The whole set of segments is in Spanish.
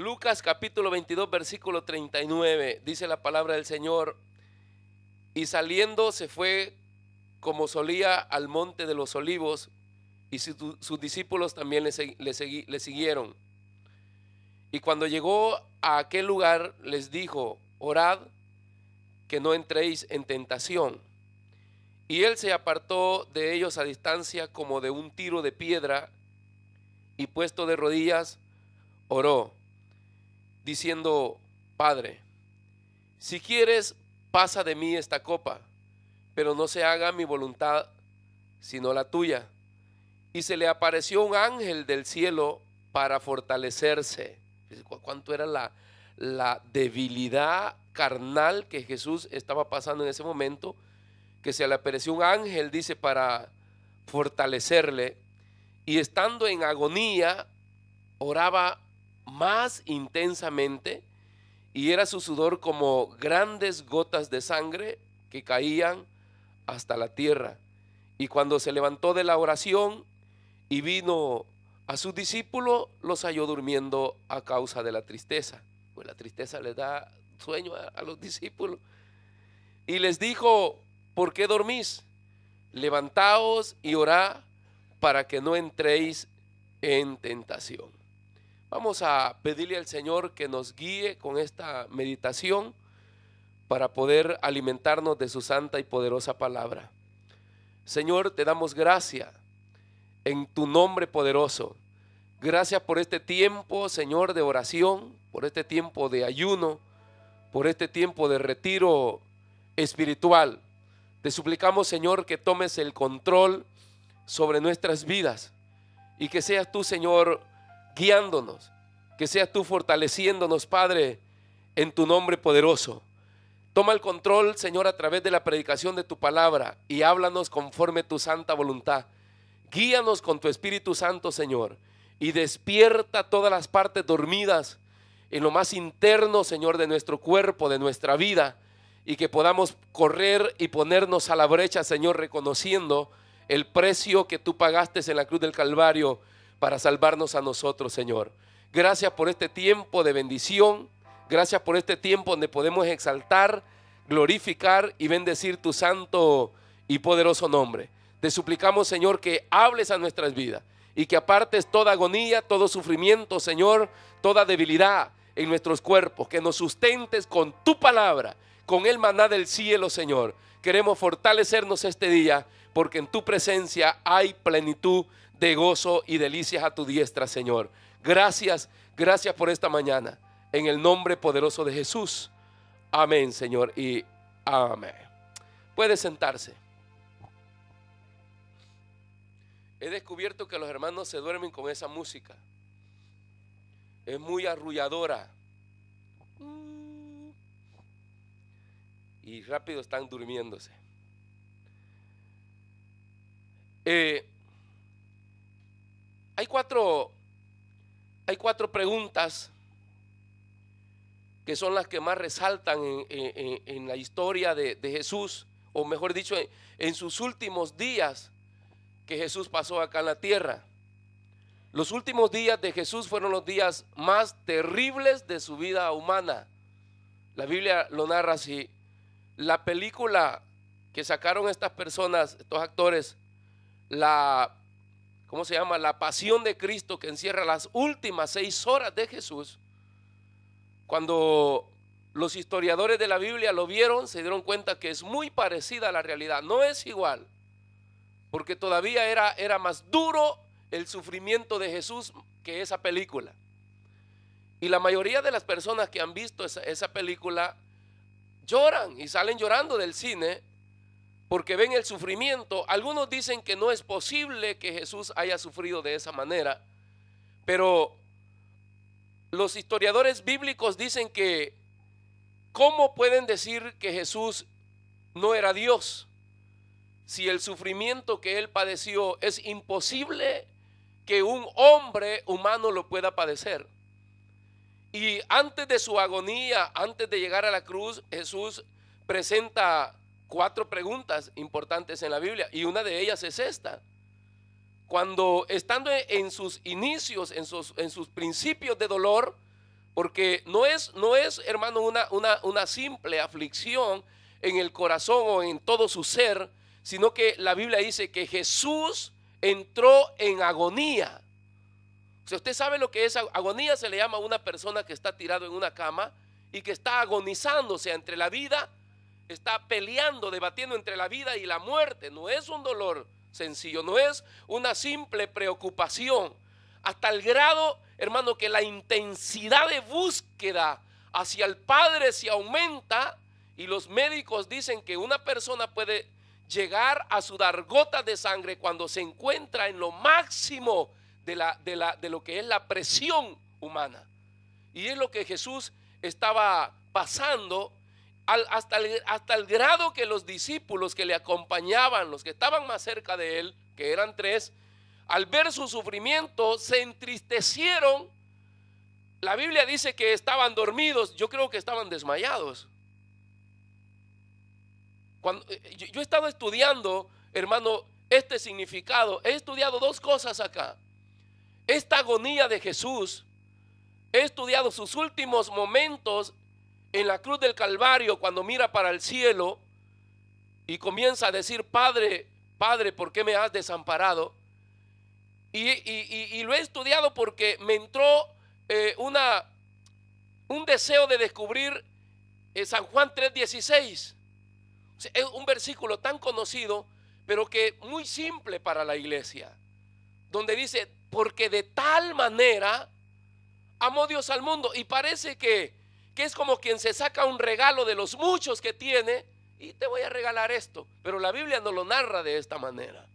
Lucas capítulo 22 versículo 39, dice la palabra del Señor: y saliendo se fue como solía al monte de los olivos, y sus discípulos también le siguieron. Y cuando llegó a aquel lugar les dijo: orad que no entréis en tentación. Y él se apartó de ellos a distancia como de un tiro de piedra, y puesto de rodillas oró, diciendo: Padre, si quieres, pasa de mí esta copa, pero no se haga mi voluntad sino la tuya. Y se le apareció un ángel del cielo para fortalecerse. ¿Cuánto era la debilidad carnal que Jesús estaba pasando en ese momento? Que se le apareció un ángel, dice, para fortalecerle. Y estando en agonía, oraba más intensamente, y era su sudor como grandes gotas de sangre que caían hasta la tierra. Y cuando se levantó de la oración y vino a sus discípulos, los halló durmiendo a causa de la tristeza. Pues la tristeza les da sueño a los discípulos. Y les dijo: ¿por qué dormís? Levantaos y orad para que no entréis en tentación. Vamos a pedirle al Señor que nos guíe con esta meditación para poder alimentarnos de su santa y poderosa palabra. Señor, te damos gracias en tu nombre poderoso. Gracias por este tiempo, Señor, de oración, por este tiempo de ayuno, por este tiempo de retiro espiritual. Te suplicamos, Señor, que tomes el control sobre nuestras vidas y que seas tú, Señor, guiándonos, que seas tú fortaleciéndonos, Padre, en tu nombre poderoso. Toma el control, Señor, a través de la predicación de tu palabra, y háblanos conforme tu santa voluntad. Guíanos con tu Espíritu Santo, Señor, y despierta todas las partes dormidas en lo más interno, Señor, de nuestro cuerpo, de nuestra vida, y que podamos correr y ponernos a la brecha, Señor, reconociendo el precio que tú pagaste en la cruz del Calvario para salvarnos a nosotros, Señor. Gracias por este tiempo de bendición. Gracias por este tiempo donde podemos exaltar, glorificar y bendecir tu santo y poderoso nombre. Te suplicamos, Señor, que hables a nuestras vidas y que apartes toda agonía, todo sufrimiento, Señor, toda debilidad en nuestros cuerpos, que nos sustentes con tu palabra, con el maná del cielo, Señor. Queremos fortalecernos este día, porque en tu presencia hay plenitud de gozo y delicias a tu diestra, Señor. Gracias, gracias por esta mañana. En el nombre poderoso de Jesús. Amén, Señor, y amén. Puede sentarse. He descubierto que los hermanos se duermen con esa música. Es muy arrulladora. Y rápido están durmiéndose. Hay cuatro preguntas que son las que más resaltan en la historia de Jesús, o mejor dicho, en sus últimos días que Jesús pasó acá en la tierra. Los últimos días de Jesús fueron los días más terribles de su vida humana. La Biblia lo narra así. La película que sacaron estas personas, estos actores, ¿cómo se llama? La Pasión de Cristo, que encierra las últimas 6 horas de Jesús. Cuando los historiadores de la Biblia lo vieron, se dieron cuenta que es muy parecida a la realidad. No es igual, porque todavía era más duro el sufrimiento de Jesús que esa película. Y la mayoría de las personas que han visto esa película lloran y salen llorando del cine porque ven el sufrimiento. Algunos dicen que no es posible que Jesús haya sufrido de esa manera, pero los historiadores bíblicos dicen que ¿cómo pueden decir que Jesús no era Dios? Si el sufrimiento que él padeció es imposible que un hombre humano lo pueda padecer. Y antes de su agonía, antes de llegar a la cruz, Jesús presenta 4 preguntas importantes en la Biblia, y una de ellas es esta. Cuando estando en sus inicios, en sus principios de dolor, Porque no es, hermano, una simple aflicción en el corazón o en todo su ser, sino que la Biblia dice que Jesús entró en agonía. Si usted sabe lo que es agonía, se le llama a una persona que está tirado en una cama y que está agonizando, o sea, entre la vida, está peleando, debatiendo entre la vida y la muerte. No es un dolor sencillo, no es una simple preocupación, hasta el grado, hermano, que la intensidad de búsqueda hacia el Padre se aumenta, y los médicos dicen que una persona puede llegar a sudar gotas de sangre cuando se encuentra en lo máximo de lo que es la presión humana. Y es lo que Jesús estaba pasando, hasta el grado que los discípulos que le acompañaban, los que estaban más cerca de él, que eran 3, al ver su sufrimiento se entristecieron. La Biblia dice que estaban dormidos, yo creo que estaban desmayados. Cuando yo he estado estudiando, hermano, este significado, he estudiado 2 cosas acá. Esta agonía de Jesús, he estudiado sus últimos momentos en la cruz del Calvario, cuando mira para el cielo y comienza a decir: Padre, Padre, ¿por qué me has desamparado? Y lo he estudiado porque me entró un deseo de descubrir San Juan 3:16. O sea, es un versículo tan conocido, pero que muy simple para la iglesia, donde dice: porque de tal manera amó Dios al mundo. Y parece que es como quien se saca un regalo de los muchos que tiene y te voy a regalar esto. Pero la Biblia no lo narra de esta manera.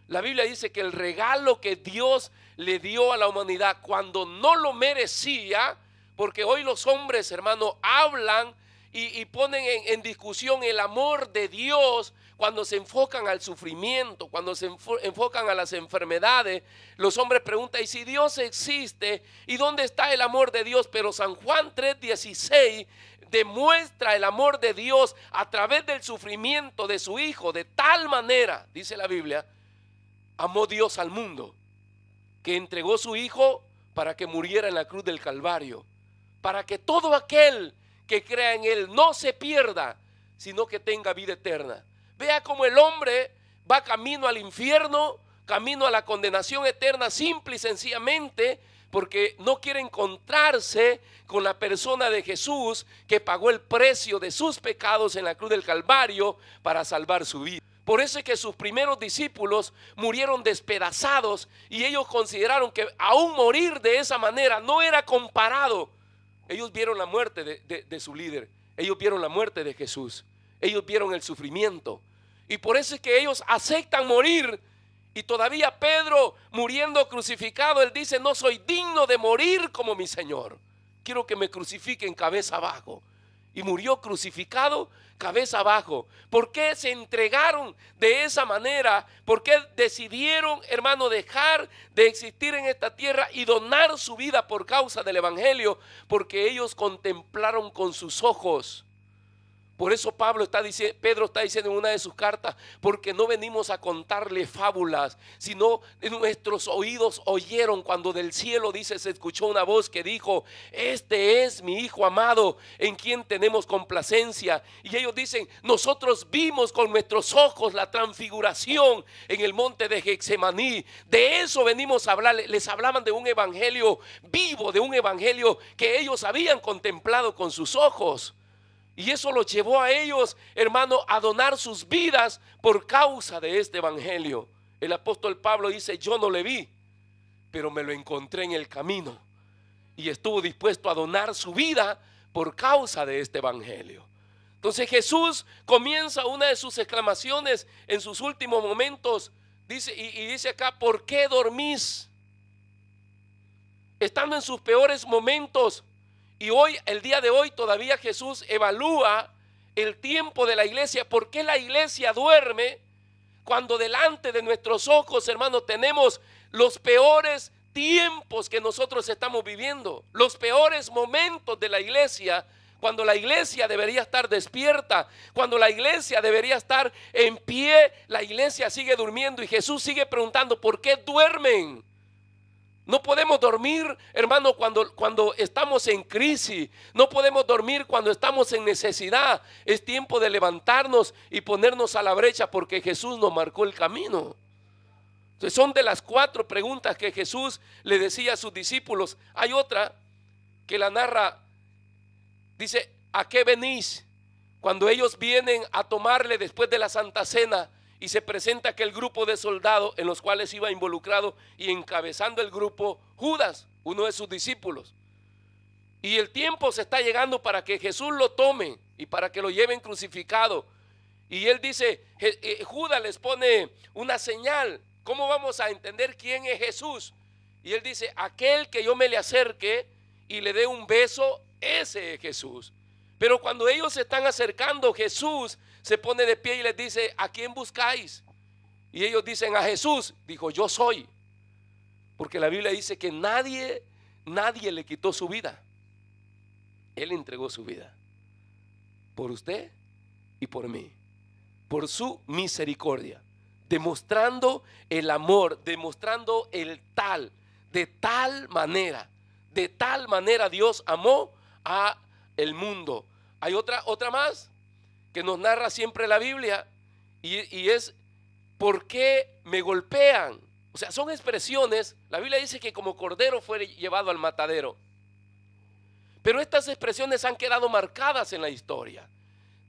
La Biblia dice que el regalo que Dios le dio a la humanidad cuando no lo merecía, porque hoy los hombres, hermano, hablan y ponen en discusión el amor de Dios cuando se enfocan al sufrimiento, cuando se enfocan a las enfermedades. Los hombres preguntan: ¿y si Dios existe? ¿Y dónde está el amor de Dios? Pero San Juan 3:16 demuestra el amor de Dios a través del sufrimiento de su Hijo. De tal manera, dice la Biblia, amó Dios al mundo, que entregó su Hijo para que muriera en la cruz del Calvario, para que todo aquel que crea en Él no se pierda, sino que tenga vida eterna. Vea cómo el hombre va camino al infierno, camino a la condenación eterna, simple y sencillamente porque no quiere encontrarse con la persona de Jesús, que pagó el precio de sus pecados en la cruz del Calvario para salvar su vida. Por eso es que sus primeros discípulos murieron despedazados, y ellos consideraron que aún morir de esa manera no era comparado. Ellos vieron la muerte de su líder, ellos vieron la muerte de Jesús, ellos vieron el sufrimiento, y por eso es que ellos aceptan morir. Y todavía Pedro, muriendo crucificado, él dice: no soy digno de morir como mi Señor, quiero que me crucifiquen cabeza abajo. Y murió crucificado cabeza abajo. ¿Por qué se entregaron de esa manera? ¿Por qué decidieron, hermano, dejar de existir en esta tierra y donar su vida por causa del evangelio? Porque ellos contemplaron con sus ojos. Por eso Pedro está diciendo en una de sus cartas: porque no venimos a contarle fábulas, sino nuestros oídos oyeron cuando del cielo, dice, se escuchó una voz que dijo: este es mi Hijo amado, en quien tenemos complacencia. Y ellos dicen: nosotros vimos con nuestros ojos la transfiguración en el monte de Getsemaní. De eso venimos a hablar. Les hablaban de un evangelio vivo, de un evangelio que ellos habían contemplado con sus ojos. Y eso los llevó a ellos, hermano, a donar sus vidas por causa de este evangelio. El apóstol Pablo dice: yo no le vi, pero me lo encontré en el camino, y estuvo dispuesto a donar su vida por causa de este evangelio. Entonces Jesús comienza una de sus exclamaciones en sus últimos momentos. Dice, y dice acá: ¿por qué dormís? Estando en sus peores momentos. Y hoy, el día de hoy, todavía Jesús evalúa el tiempo de la iglesia. ¿Por qué la iglesia duerme cuando delante de nuestros ojos, hermano, tenemos los peores tiempos que nosotros estamos viviendo? Los peores momentos de la iglesia, cuando la iglesia debería estar despierta, cuando la iglesia debería estar en pie, la iglesia sigue durmiendo. Y Jesús sigue preguntando: ¿por qué duermen? No podemos dormir, hermano, cuando estamos en crisis. No podemos dormir cuando estamos en necesidad. Es tiempo de levantarnos y ponernos a la brecha, porque Jesús nos marcó el camino. Entonces, son de las 4 preguntas que Jesús le decía a sus discípulos. Hay otra que la narra, dice: ¿a qué venís? Cuando ellos vienen a tomarle después de la Santa Cena, y se presenta aquel grupo de soldados en los cuales iba involucrado y encabezando el grupo Judas, uno de sus discípulos. Y el tiempo se está llegando para que Jesús lo tome y para que lo lleven crucificado. Y él dice, Judas les pone una señal. ¿Cómo vamos a entender quién es Jesús? Y él dice: aquel que yo me le acerque y le dé un beso, ese es Jesús. Pero cuando ellos se están acercando, Jesús se pone de pie y les dice: ¿a quién buscáis? Y ellos dicen: a Jesús. Dijo: yo soy. Porque la Biblia dice que nadie le quitó su vida. Él entregó su vida por usted y por mí, por su misericordia, demostrando el amor, demostrando de tal manera Dios amó a el mundo. Hay otra más que nos narra siempre la Biblia, y es: ¿por qué me golpean? O sea, son expresiones. La Biblia dice que como cordero fue llevado al matadero, pero estas expresiones han quedado marcadas en la historia.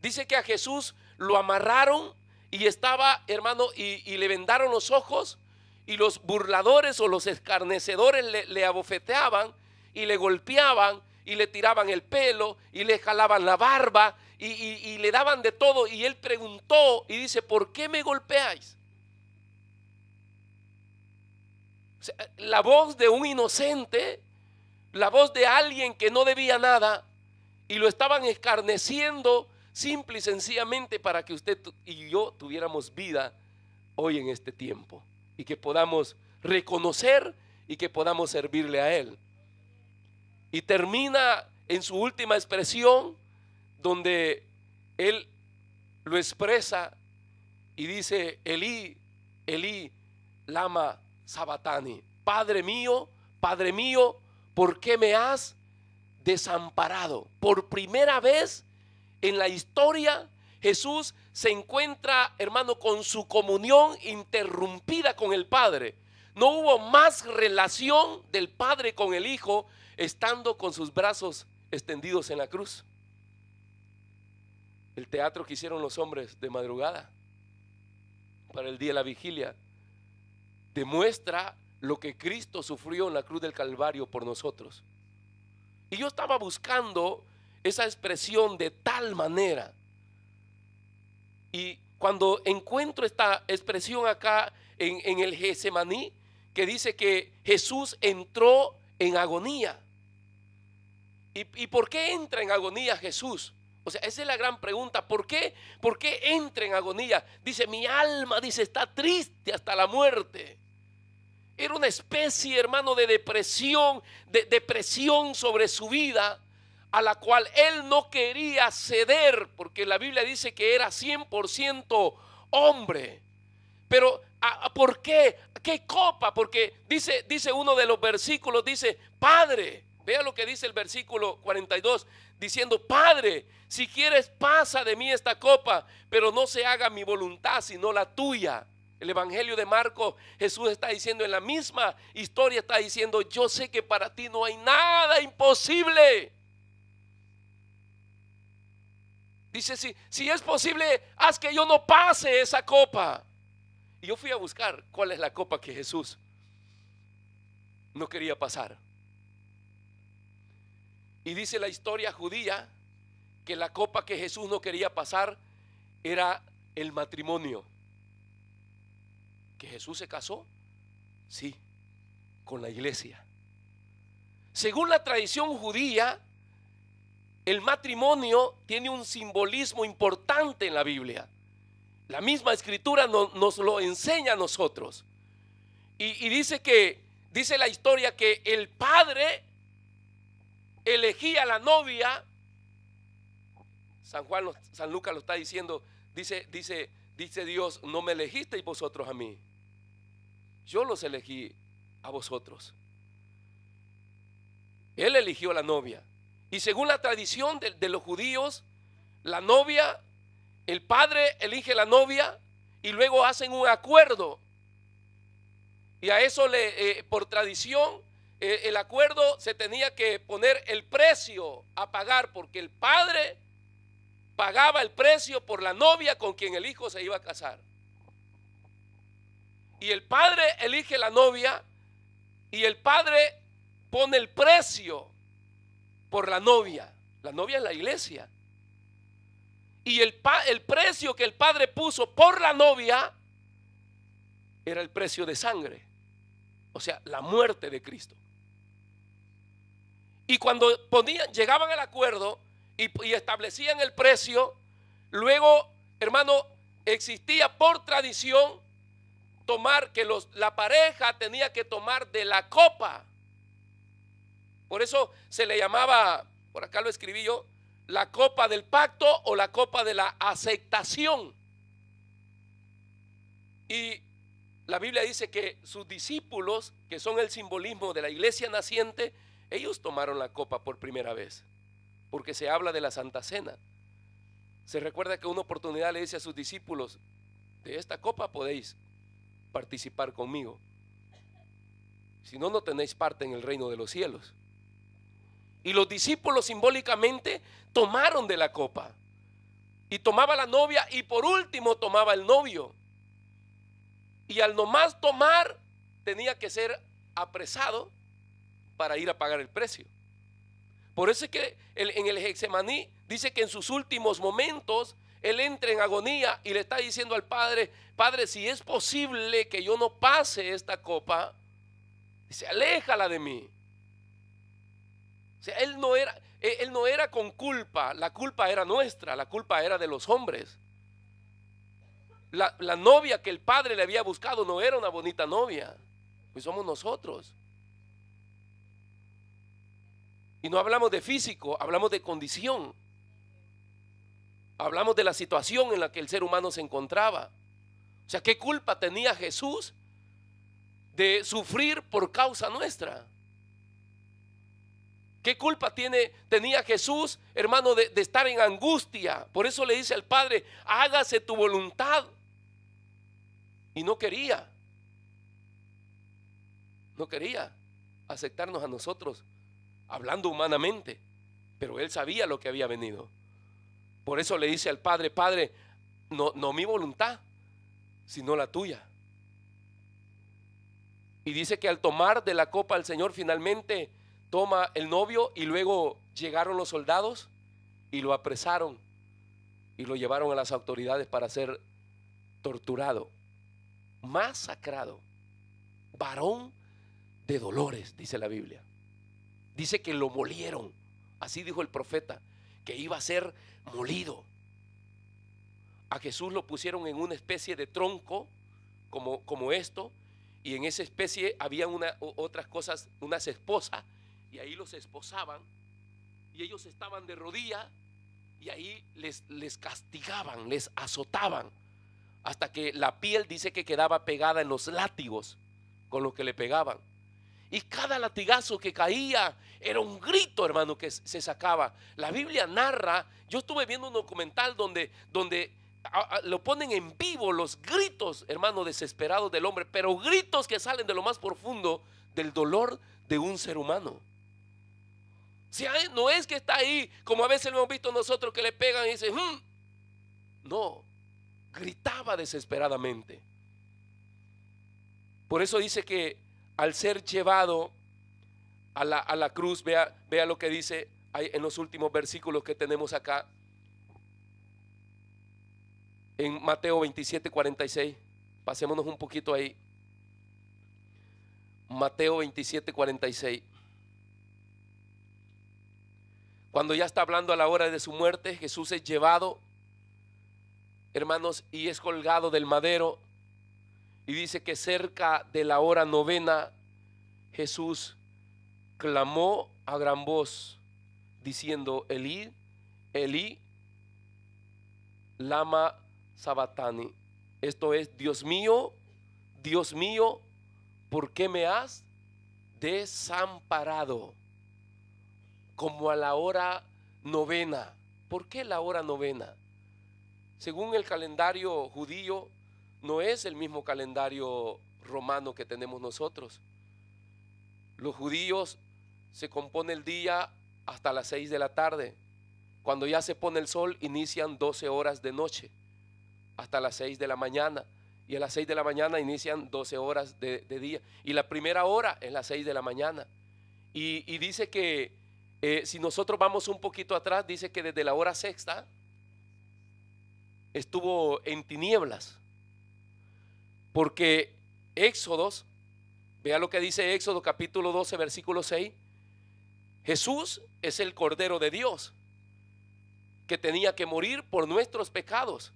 Dice que a Jesús lo amarraron y estaba, hermano, y le vendaron los ojos, y los burladores o los escarnecedores le abofeteaban y le golpeaban y le tiraban el pelo y le jalaban la barba y le daban de todo. Y él preguntó y dice: ¿por qué me golpeáis? O sea, la voz de un inocente, la voz de alguien que no debía nada, y lo estaban escarneciendo simple y sencillamente para que usted y yo tuviéramos vida hoy en este tiempo, y que podamos reconocer y que podamos servirle a Él. Y termina en su última expresión, donde Él lo expresa y dice: Elí, Elí, lama sabatani. Padre mío, ¿por qué me has desamparado? Por primera vez en la historia, Jesús se encuentra, hermano, con su comunión interrumpida con el Padre. No hubo más relación del Padre con el Hijo estando con sus brazos extendidos en la cruz. El teatro que hicieron los hombres de madrugada para el día de la vigilia demuestra lo que Cristo sufrió en la cruz del Calvario por nosotros. Y yo estaba buscando esa expresión de tal manera, y cuando encuentro esta expresión acá en el Getsemaní, que dice que Jesús entró en agonía. ¿Y por qué entra en agonía Jesús? O sea, esa es la gran pregunta. ¿Por qué entra en agonía? Dice: mi alma, dice, está triste hasta la muerte. Era una especie, hermano, de depresión sobre su vida, a la cual él no quería ceder, porque la Biblia dice que era 100% hombre. Pero ¿por qué? ¿Qué copa? Porque dice uno de los versículos, dice: Padre, vea lo que dice el versículo 42, diciendo: Padre, si quieres, pasa de mí esta copa, pero no se haga mi voluntad sino la tuya. El Evangelio de Marcos, Jesús está diciendo, en la misma historia está diciendo: yo sé que para ti no hay nada imposible. Dice: si es posible, haz que yo no pase esa copa. Y yo fui a buscar cuál es la copa que Jesús no quería pasar. Y dice la historia judía que la copa que Jesús no quería pasar era el matrimonio. ¿Que Jesús se casó? Sí, con la iglesia. Según la tradición judía, el matrimonio tiene un simbolismo importante en la Biblia. La misma escritura nos lo enseña a nosotros. Y dice la historia que el padre elegía a la novia. San Lucas lo está diciendo. Dice Dios: no me elegisteis vosotros a mí, yo los elegí a vosotros. Él eligió la novia. Y según la tradición de los judíos, la novia, el padre elige la novia y luego hacen un acuerdo. Y a eso por tradición, el acuerdo se tenía que poner el precio a pagar, porque el padre pagaba el precio por la novia con quien el hijo se iba a casar. Y el padre elige la novia y el padre pone el precio por la novia. La novia es la iglesia. Y el precio que el padre puso por la novia era el precio de sangre, o sea, la muerte de Cristo. Y cuando llegaban al acuerdo y establecían el precio, luego, hermano, existía por tradición tomar que la pareja tenía que tomar de la copa. Por eso se le llamaba, por acá lo escribí yo, la copa del pacto o la copa de la aceptación. Y la Biblia dice que sus discípulos, que son el simbolismo de la iglesia naciente, ellos tomaron la copa por primera vez, porque se habla de la Santa Cena. Se recuerda que una oportunidad le dice a sus discípulos: de esta copa podéis participar conmigo, si no, no tenéis parte en el reino de los cielos. Y los discípulos simbólicamente tomaron de la copa, y tomaba la novia y por último tomaba el novio. Y al nomás tomar tenía que ser apresado para ir a pagar el precio. Por eso es que en el Getsemaní dice que en sus últimos momentos él entra en agonía y le está diciendo al Padre: Padre, si es posible que yo no pase esta copa, dice, aléjala de mí. O sea, él no era con culpa, la culpa era nuestra, la culpa era de los hombres. La novia que el Padre le había buscado no era una bonita novia, pues somos nosotros. Y no hablamos de físico, hablamos de condición. Hablamos de la situación en la que el ser humano se encontraba. O sea, ¿qué culpa tenía Jesús de sufrir por causa nuestra? ¿Qué culpa tenía Jesús, hermano, de estar en angustia? Por eso le dice al Padre: hágase tu voluntad. Y no quería aceptarnos a nosotros, hablando humanamente, pero él sabía lo que había venido. Por eso le dice al Padre: Padre, no mi voluntad, sino la tuya. Y dice que al tomar de la copa el Señor finalmente toma el novio, y luego llegaron los soldados y lo apresaron y lo llevaron a las autoridades para ser torturado, masacrado, varón de dolores, dice la Biblia. Dice que lo molieron, así dijo el profeta, que iba a ser molido. A Jesús lo pusieron en una especie de tronco como esto, y en esa especie había otras cosas, unas esposas, y ahí los esposaban, y ellos estaban de rodillas, y ahí les castigaban, les azotaban, hasta que la piel dice que quedaba pegada en los látigos con los que le pegaban. Y cada latigazo que caía era un grito, hermano, que se sacaba. La Biblia narra, yo estuve viendo un documental donde lo ponen en vivo los gritos, hermano, desesperados del hombre, pero gritos que salen de lo más profundo del dolor de un ser humano. O sea, no es que está ahí, como a veces lo hemos visto nosotros, que le pegan y dicen, no, gritaba desesperadamente. Por eso dice que al ser llevado a la cruz, vea lo que dice en los últimos versículos que tenemos acá, en Mateo 27:46. Pasémonos un poquito ahí. Mateo 27:46. Cuando ya está hablando a la hora de su muerte, Jesús es llevado, hermanos, y es colgado del madero. Y dice que cerca de la hora novena, Jesús clamó a gran voz, diciendo: Elí, Elí, lama sabatani. Esto es: Dios mío, ¿por qué me has desamparado? como a la hora novena. ¿Por qué la hora novena? Según el calendario judío, no es el mismo calendario romano que tenemos nosotros. Los judíos se compone el día hasta las 6 de la tarde. Cuando ya se pone el sol, inician 12 horas de noche hasta las 6 de la mañana. Y a las 6 de la mañana inician 12 horas de día. Y la primera hora es las 6 de la mañana. Y dice que si nosotros vamos un poquito atrás, dice que desde la hora sexta estuvo en tinieblas. Porque Éxodos, vea lo que dice Éxodo capítulo 12 versículo 6. Jesús es el Cordero de Dios que tenía que morir por nuestros pecados.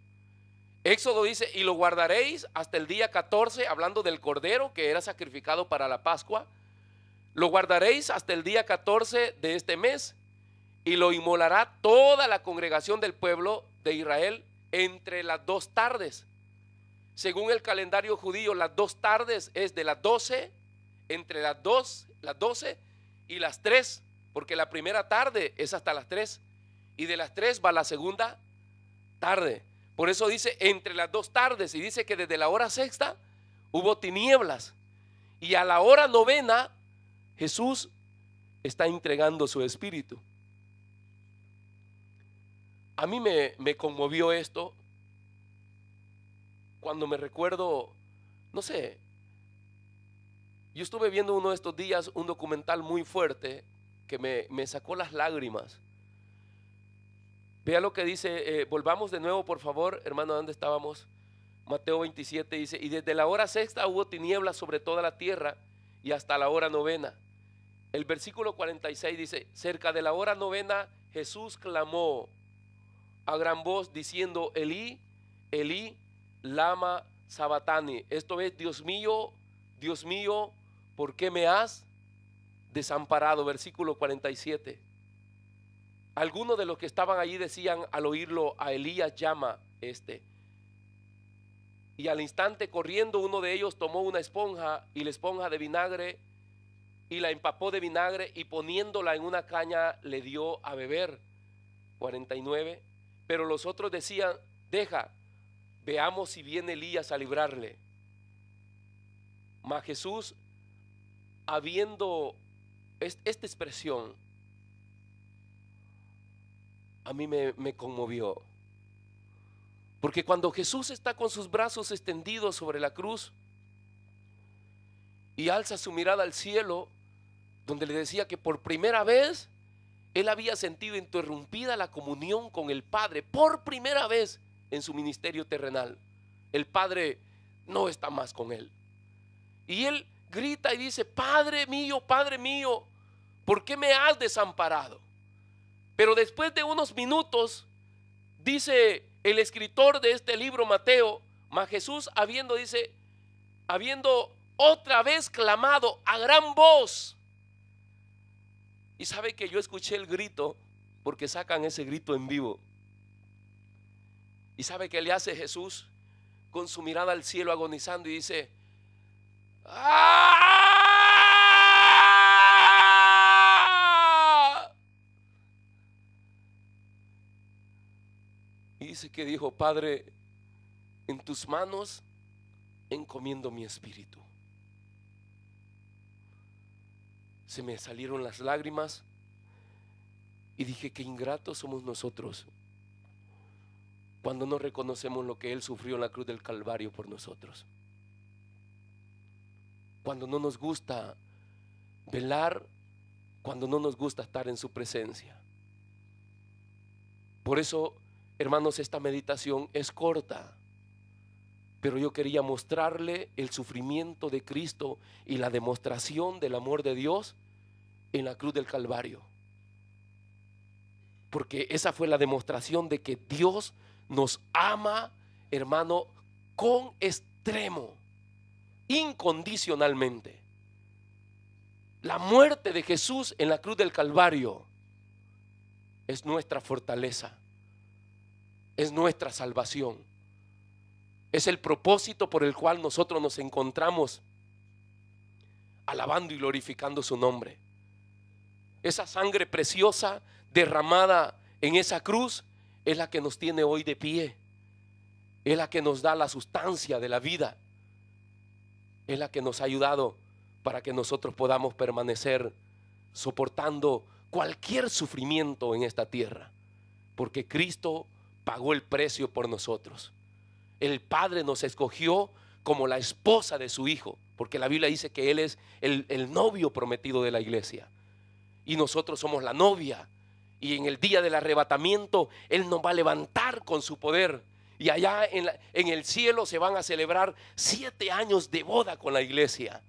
Éxodo dice, y lo guardaréis hasta el día 14, hablando del Cordero que era sacrificado para la Pascua. Lo guardaréis hasta el día 14 de este mes, y lo inmolará toda la congregación del pueblo de Israel entre las 2 tardes. Según el calendario judío, las 2 tardes es de las 12, entre las 12 y las 3, porque la primera tarde es hasta las 3, y de las 3 va la segunda tarde. Por eso dice entre las 2 tardes, y dice que desde la hora sexta hubo tinieblas, y a la hora novena Jesús está entregando su espíritu. A mí me conmovió esto cuando me recuerdo, no sé, yo estuve viendo uno de estos días un documental muy fuerte que me sacó las lágrimas. Vea lo que dice, volvamos de nuevo por favor, hermano, ¿dónde estábamos? Mateo 27 dice, y desde la hora sexta hubo tinieblas sobre toda la tierra y hasta la hora novena. El versículo 46 dice, cerca de la hora novena Jesús clamó a gran voz diciendo, Elí, Elí, lama sabatani. Esto es, Dios mío, ¿por qué me has desamparado? Versículo 47. Algunos de los que estaban allí decían al oírlo, a Elías llama este. Y al instante corriendo uno de ellos tomó una esponja y la esponja de vinagre y la empapó de vinagre y poniéndola en una caña le dio a beber. 49. Pero los otros decían, deja, veamos si viene Elías a librarle. Mas Jesús, habiendo esta expresión, a mí me conmovió. Porque cuando Jesús está con sus brazos extendidos sobre la cruz y alza su mirada al cielo, donde le decía que por primera vez él había sentido interrumpida la comunión con el Padre, por primera vez en su ministerio terrenal. El Padre no está más con él. Y él grita y dice, Padre mío, ¿por qué me has desamparado? Pero después de unos minutos, dice el escritor de este libro, Mateo, mas Jesús habiendo otra vez clamado a gran voz. Y sabe que yo escuché el grito, porque sacan ese grito en vivo. Y sabe que le hace Jesús con su mirada al cielo agonizando y dice, ¡ah! Y dice que dijo, Padre, en tus manos encomiendo mi espíritu. Se me salieron las lágrimas y dije, qué ingratos somos nosotros cuando no reconocemos lo que Él sufrió en la cruz del Calvario por nosotros. Cuando no nos gusta velar, cuando no nos gusta estar en su presencia. Por eso, hermanos, esta meditación es corta, pero yo quería mostrarle el sufrimiento de Cristo y la demostración del amor de Dios en la cruz del Calvario. Porque esa fue la demostración de que Dios nos ama, hermano, con extremo, incondicionalmente. La muerte de Jesús en la cruz del Calvario es nuestra fortaleza, es nuestra salvación, es el propósito por el cual nosotros nos encontramos alabando y glorificando su nombre. Esa sangre preciosa derramada en esa cruz es la que nos tiene hoy de pie. Es la que nos da la sustancia de la vida. Es la que nos ha ayudado para que nosotros podamos permanecer soportando cualquier sufrimiento en esta tierra. Porque Cristo pagó el precio por nosotros. El Padre nos escogió como la esposa de su Hijo, porque la Biblia dice que Él es el novio prometido de la iglesia y nosotros somos la novia. Y en el día del arrebatamiento Él nos va a levantar con su poder, y allá en el cielo se van a celebrar 7 años de boda con la iglesia,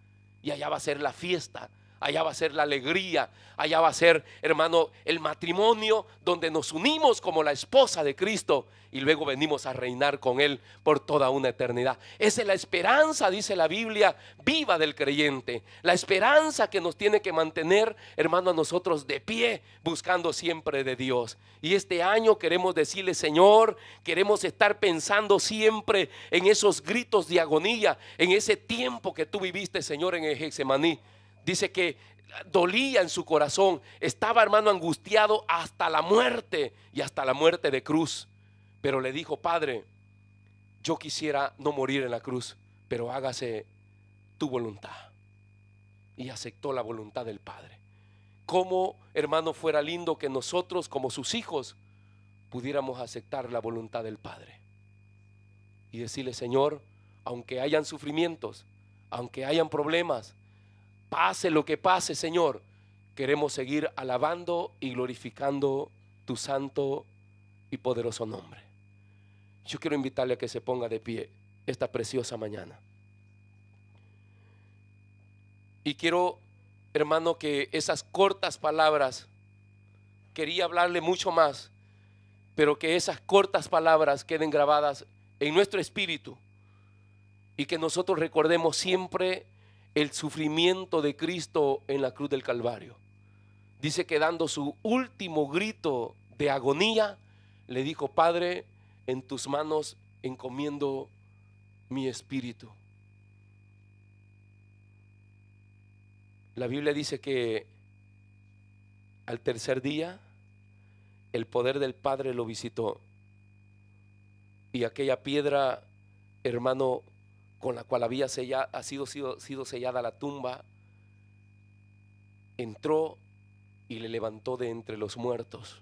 y allá va a ser la fiesta, allá va a ser la alegría, allá va a ser, hermano, el matrimonio donde nos unimos como la esposa de Cristo y luego venimos a reinar con Él por toda una eternidad. Esa es la esperanza, dice la Biblia, viva del creyente. La esperanza que nos tiene que mantener, hermano, a nosotros de pie, buscando siempre de Dios. Y este año queremos decirle: Señor, queremos estar pensando siempre en esos gritos de agonía, en ese tiempo que tú viviste, Señor, en el Getsemaní. Dice que dolía en su corazón, estaba, hermano, angustiado hasta la muerte, y hasta la muerte de cruz. Pero le dijo: Padre, yo quisiera no morir en la cruz, pero hágase tu voluntad. Y aceptó la voluntad del Padre. Cómo, hermano, fuera lindo que nosotros como sus hijos pudiéramos aceptar la voluntad del Padre y decirle: Señor, aunque hayan sufrimientos, aunque hayan problemas, pase lo que pase, Señor, queremos seguir alabando y glorificando tu santo y poderoso nombre. Yo quiero invitarle a que se ponga de pie esta preciosa mañana. Y quiero, hermano, que esas cortas palabras, quería hablarle mucho más, pero que esas cortas palabras queden grabadas en nuestro espíritu, y que nosotros recordemos siempre el sufrimiento de Cristo en la cruz del Calvario. Dice que dando su último grito de agonía, le dijo: Padre, en tus manos encomiendo mi espíritu. La Biblia dice que al tercer día el poder del Padre lo visitó, y aquella piedra, hermano, con la cual había sido sellada la tumba, entró y le levantó de entre los muertos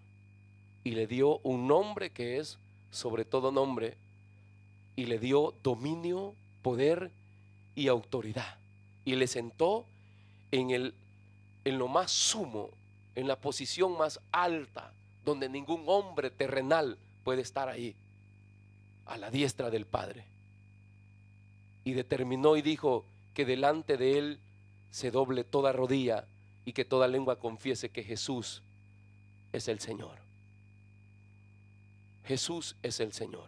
y le dio un nombre que es sobre todo nombre, y le dio dominio, poder y autoridad, y le sentó en lo más sumo, en la posición más alta, donde ningún hombre terrenal puede estar ahí, a la diestra del Padre. Y determinó y dijo que delante de él se doble toda rodilla y que toda lengua confiese que Jesús es el Señor. Jesús es el Señor.